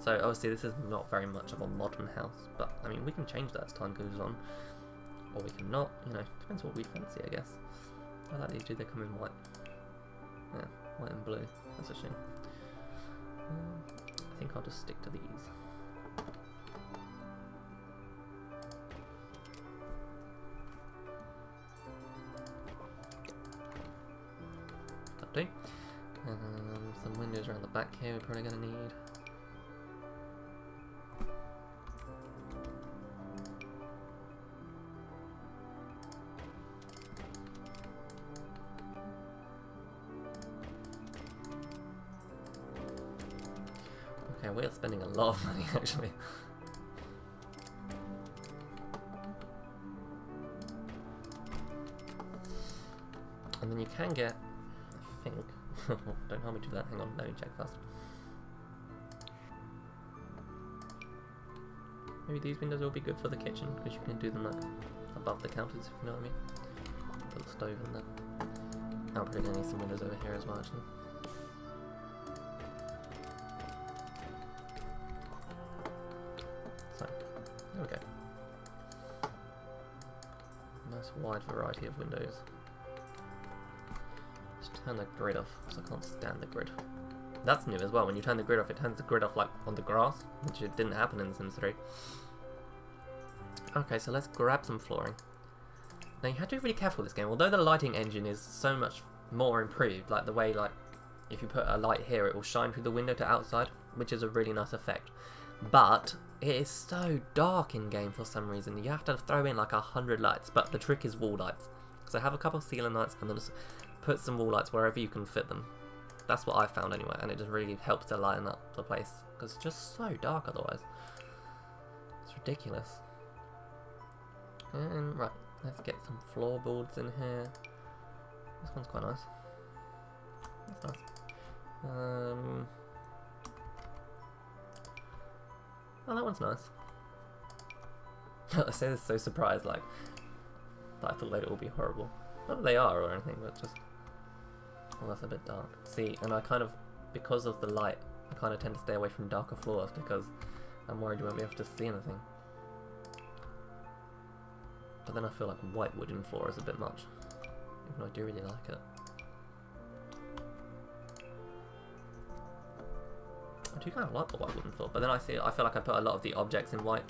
So obviously this is not very much of a modern house, but I mean we can change that as time goes on, or we can not. You know, depends what we fancy, I guess. I like these two. They come in white. Yeah, white and blue. That's a shame. I think I'll just stick to these. That'll do. Some windows around the back here we're probably going to need. Okay, we're spending a lot of money actually. And then you can get, I think, don't hold me to that, hang on, let me check first. Maybe these windows will be good for the kitchen, because you can do them like above the counters, if you know what I mean. Put the stove in there. I'm probably going to need some windows over here as well actually. So, there we go. Nice wide variety of windows. Turn the grid off, because I can't stand the grid. That's new as well, when you turn the grid off, it turns the grid off like on the grass, which it didn't happen in Sims 3. Okay, so let's grab some flooring. Now you have to be really careful with this game, although the lighting engine is so much more improved, like the way, like, if you put a light here, it will shine through the window to outside, which is a really nice effect. But it is so dark in game for some reason, you have to throw in like 100 lights, but the trick is wall lights. So have a couple of ceiling lights and then just put some wall lights wherever you can fit them. That's what I found anyway, and it just really helps to lighten up the place, because it's just so dark otherwise. It's ridiculous. And right, let's get some floorboards in here. This one's quite nice. That's nice. Oh, that one's nice. I say this so surprised, like, that I thought they'd all be horrible. Not that they are or anything, but just... Oh, that's a bit dark. See, and I kind of, because of the light, I kind of tend to stay away from darker floors because I'm worried you won't be able to see anything. But then I feel like white wooden floor is a bit much, even though I do really like it. I do kind of like the white wooden floor, but then I feel like I put a lot of the objects in white.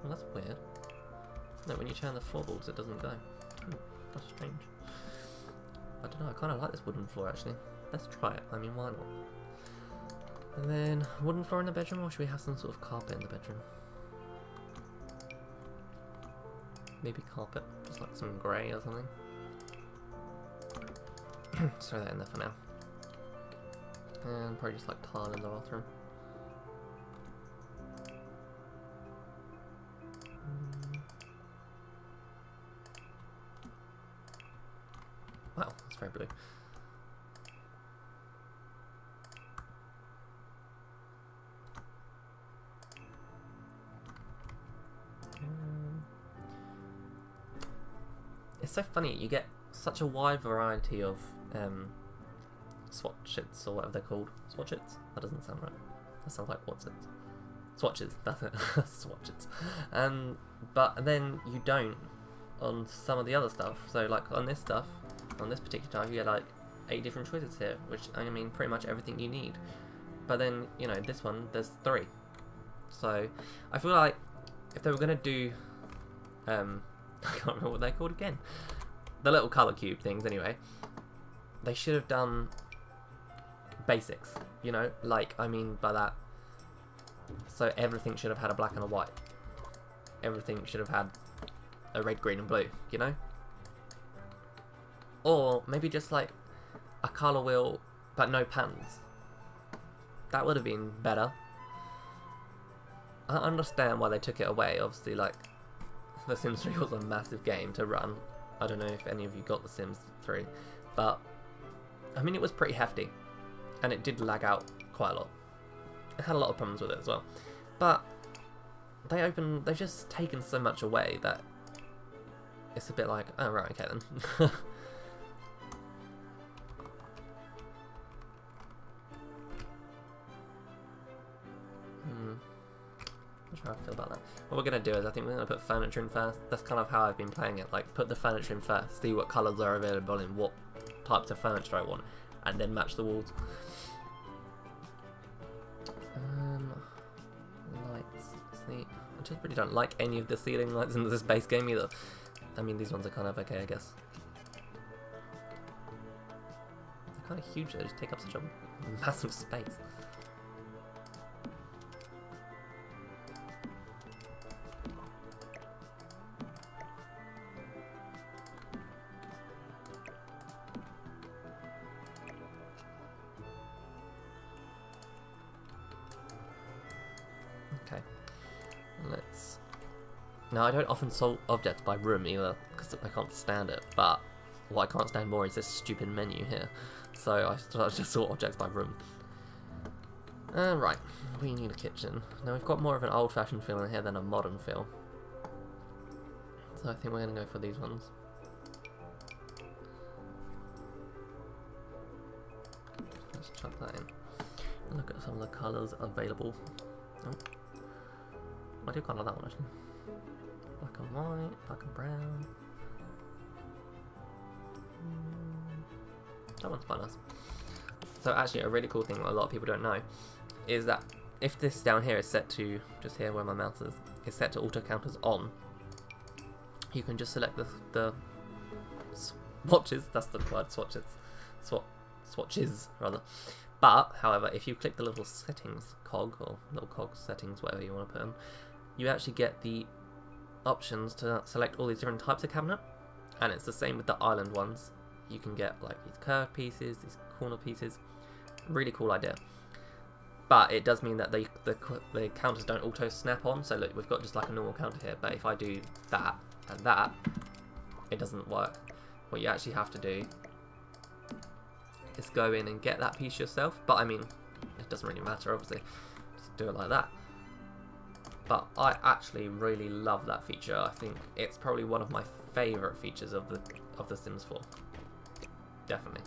Well, that's weird. No, when you turn the floorboards, it doesn't go. That's strange. I don't know, I kind of like this wooden floor actually. Let's try it, I mean, why not? And then, wooden floor in the bedroom, or should we have some sort of carpet in the bedroom? Maybe carpet, just like some grey or something. Let's throw that in there for now. And probably just like tile in the bathroom. Wow, that's very blue. It's so funny, you get such a wide variety of swatches, or whatever they're called. Swatches? That doesn't sound right. That sounds like what's it? Swatches, that's it. Swatches. But then you don't on some of the other stuff. So like on this stuff, on this particular type, you get like 8 different choices here, which, I mean, pretty much everything you need. But then, you know, this one, there's 3. So I feel like if they were going to do, I can't remember what they're called again. The little colour cube things, anyway. They should have done basics, you know? Like, I mean by that, so everything should have had a black and a white. Everything should have had a red, green and blue, you know? Or maybe just like a colour wheel, but no patterns. That would have been better. I understand why they took it away. Obviously, like, The Sims 3 was a massive game to run. I don't know if any of you got The Sims 3, but I mean, it was pretty hefty, and it did lag out quite a lot. It had a lot of problems with it as well, but they've just taken so much away that it's a bit like, oh right, okay then. sure how I feel about that. What we're going to do is I think we're going to put furniture in first. That's kind of how I've been playing it. Like, put the furniture in first, see what colours are available and what types of furniture I want, and then match the walls. Lights. See, I just really don't like any of the ceiling lights in this base game either. I mean, these ones are kind of okay, I guess. They're kind of huge, they just take up such a massive space. Okay, let's... Now, I don't often sort objects by room either, because I can't stand it, but what I can't stand more is this stupid menu here. So I started to sort objects by room. Right, we need a kitchen. Now we've got more of an old-fashioned feel in here than a modern feel. So I think we're going to go for these ones. Let's chuck that in. And look at some of the colours available. Oh. I do kind of like that one actually. Black and white, black and brown. That one's quite nice. So actually a really cool thing that a lot of people don't know is that if this down here is set to, just here where my mouse is set to auto counters on, you can just select the swatches, that's the word, swatches, swatches rather. But, however, if you click the little settings cog, or little cog settings, whatever you want to put in, you actually get the options to select all these different types of cabinet, and it's the same with the island ones. You can get like these curved pieces, these corner pieces. Really cool idea. But it does mean that the counters don't auto snap on. So look, we've got just like a normal counter here, but if I do that and that, it doesn't work. What you actually have to do is go in and get that piece yourself. But I mean, it doesn't really matter, obviously. Just do it like that. But I actually really love that feature. I think it's probably one of my favourite features of the Sims 4. Definitely.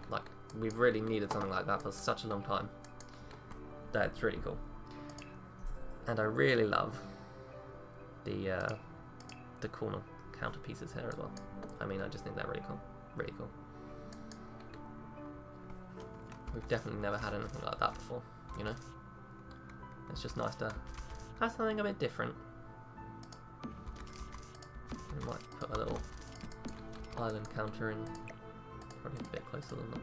Like, we've really needed something like that for such a long time. That's really cool. And I really love the corner counter pieces here as well. I mean, I just think they're really cool. Really cool. We've definitely never had anything like that before, you know? It's just nice to have something a bit different. We might put a little island counter in, probably a bit closer than that.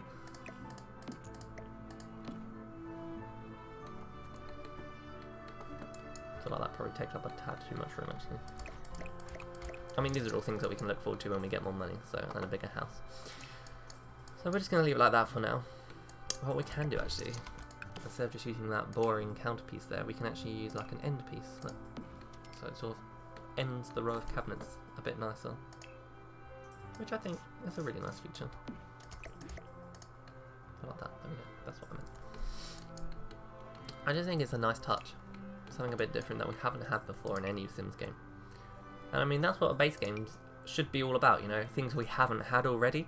I feel like that probably takes up a tad too much room actually. I mean, these are all things that we can look forward to when we get more money, so, and a bigger house. So we're just going to leave it like that for now. What we can do actually, instead of just using that boring counter piece there, we can actually use like an end piece. Look. So it sort of ends the row of cabinets a bit nicer. Which I think is a really nice feature. I like that, there we go, that's what I meant. I just think it's a nice touch. Something a bit different that we haven't had before in any Sims game. And I mean, that's what base games should be all about, you know, things we haven't had already.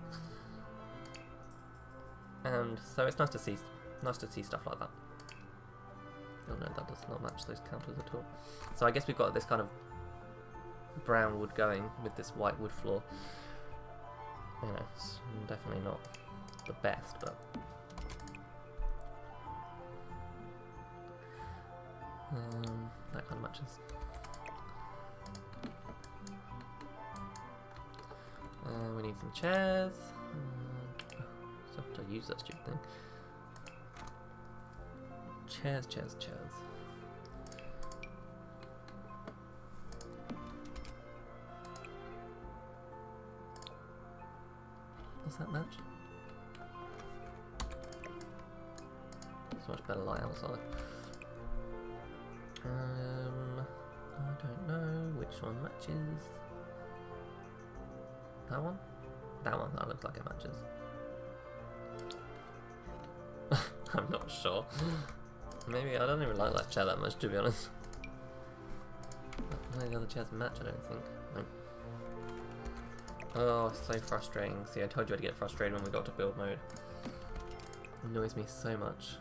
And so it's nice to see stuff like that. Oh no, that does not match those counters at all. So I guess we've got this kind of brown wood going with this white wood floor. You know, it's definitely not the best, but that kind of matches. We need some chairs. So have to use that stupid thing. Chairs. Does that match? So much better light outside. I don't know which one matches. That one? That one, that looks like it matches. I'm not sure. Maybe, I don't even like that chair that much, to be honest. None of the other chairs match, I don't think. No. Oh, it's so frustrating. See, I told you I'd get frustrated when we got to build mode. It annoys me so much.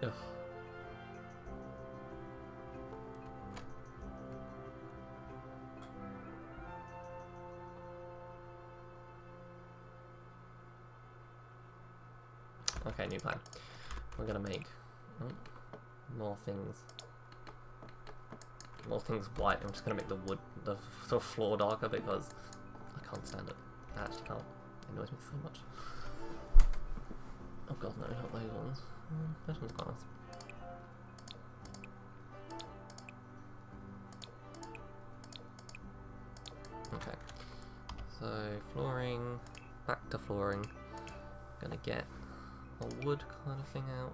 Ugh. Okay, new plan. We're gonna make more things white. I'm just gonna make the sort of floor darker because I can't stand it. I actually can't. It annoys me so much. Oh god, no, not those ones. This one's quite nice. Okay, so flooring, back to flooring. Gonna get a wood kind of thing out.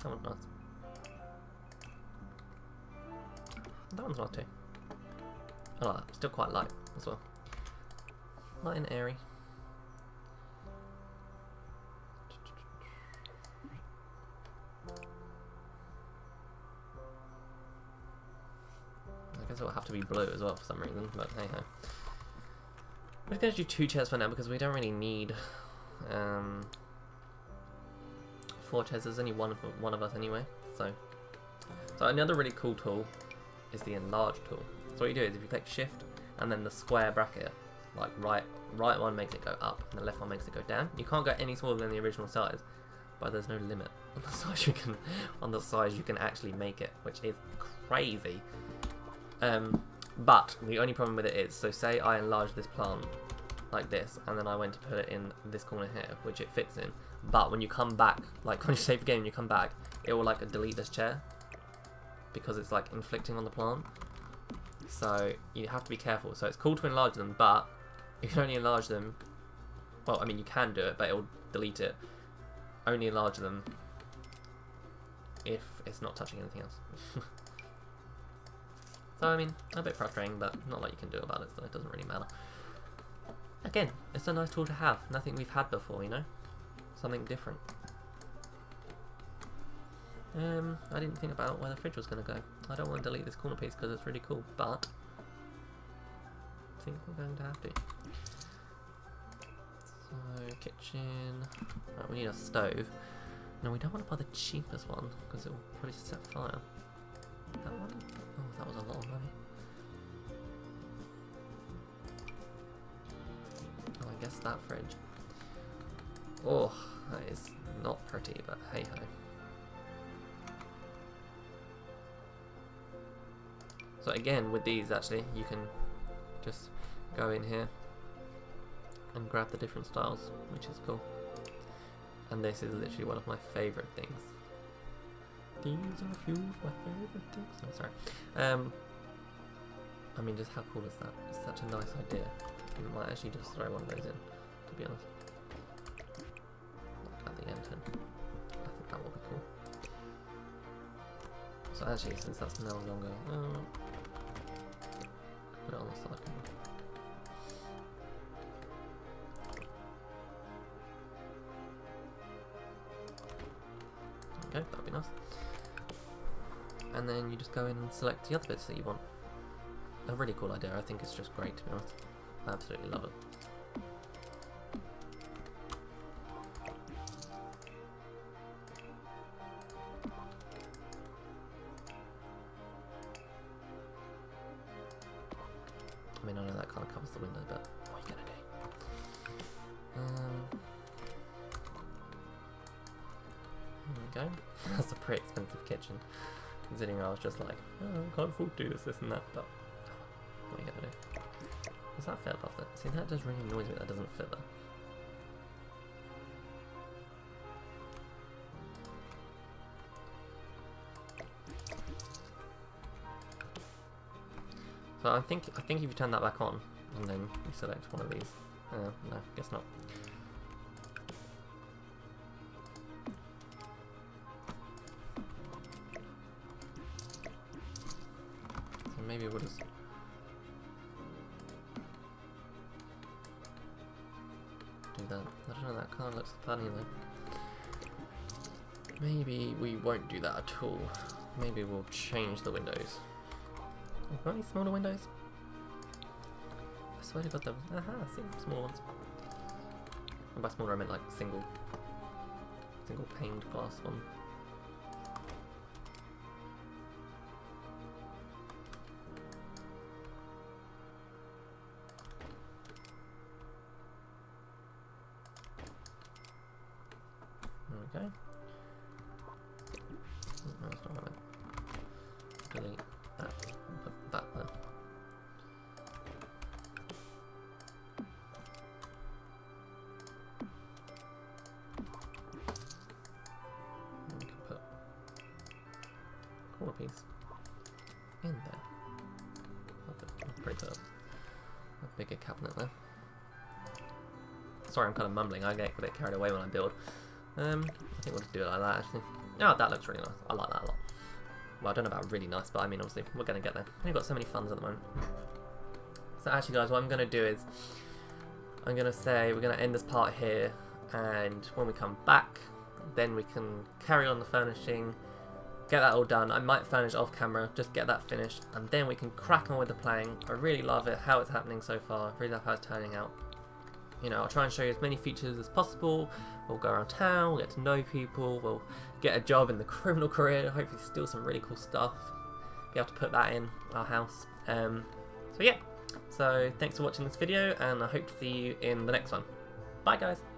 That one's nice. That one's nice too. I like that. Still quite light as well. Light and airy. I guess it will have to be blue as well for some reason, but hey ho. We're going to do 2 chairs for now because we don't really need 4 chairs. There's only one of us anyway. So another really cool tool is the enlarge tool. So what you do is if you click shift and then the square bracket, like right one makes it go up and the left one makes it go down. You can't go any smaller than the original size, but there's no limit on the size you can actually make it, which is crazy. But the only problem with it is, so say I enlarge this plant like this, and then I went to put it in this corner here, which it fits in, but when you come back, like when you save the game and you come back, it will like delete this chair, because it's like inflicting on the plant. So you have to be careful. So it's cool to enlarge them, but you can only enlarge them, well, I mean you can do it, but it will delete it. Only enlarge them if it's not touching anything else. So I mean, a bit frustrating, but not like you can do about it, so it doesn't really matter. Again, it's a nice tool to have. Nothing we've had before, you know? Something different. I didn't think about where the fridge was going to go. I don't want to delete this corner piece because it's really cool, but I think we're going to have to. So, kitchen. Right, we need a stove. No, we don't want to buy the cheapest one because it will probably set fire. That one? Oh, that was a lot of money. Oh, I guess that fridge. Oh, that is not pretty, but hey ho. So again, with these actually, you can just go in here and grab the different styles, which is cool. And this is literally one of my favourite things. These are a few of my favourite things. Oh, sorry. I mean, just how cool is that? It's such a nice idea. I might actually just throw one of those in, to be honest. Like at the end here. I think that will be cool. So actually, since that's no longer... put it on the side. There we go, that'd be nice. And then you just go in and select the other bits that you want. A really cool idea. I think it's just great, to be honest. I absolutely love it. I mean, I know that kind of covers the window, but what are you gonna do? There we go. That's a pretty expensive kitchen. Considering I was just like, oh, I can't afford to do this and that, but what are you gonna do? Does that fit above that? See, that does really annoy me that doesn't fit there. So I think if you turn that back on and then you select one of these, no, guess not. So maybe we'll just do that. I don't know, that kind of looks funny though. Maybe we won't do that at all. Maybe we'll change the windows. Oh, any smaller windows? I swear to God, there was... Aha, see, small ones. And by smaller I meant like single. single paned glass one. Okay. No, it's not gonna delete that. Put that there. And we can put a corner piece in there. I'll probably put a bigger cabinet there. Sorry, I'm kind of mumbling. I get a bit carried away when I build. I think we'll just do it like that actually. Oh, that looks really nice. I like that a lot. Well, I don't know about really nice, but I mean, obviously, we're going to get there. We've got so many funds at the moment. So actually, guys, what I'm going to do is, I'm going to say we're going to end this part here, and when we come back, then we can carry on the furnishing, get that all done. I might furnish off camera, just get that finished, and then we can crack on with the playing. I really love it, how it's happening so far. I really love how it's turning out. You know, I'll try and show you as many features as possible. We'll go around town, we'll get to know people, we'll get a job in the criminal career, hopefully steal some really cool stuff, be able to put that in our house. So yeah, so thanks for watching this video, and I hope to see you in the next one. Bye guys!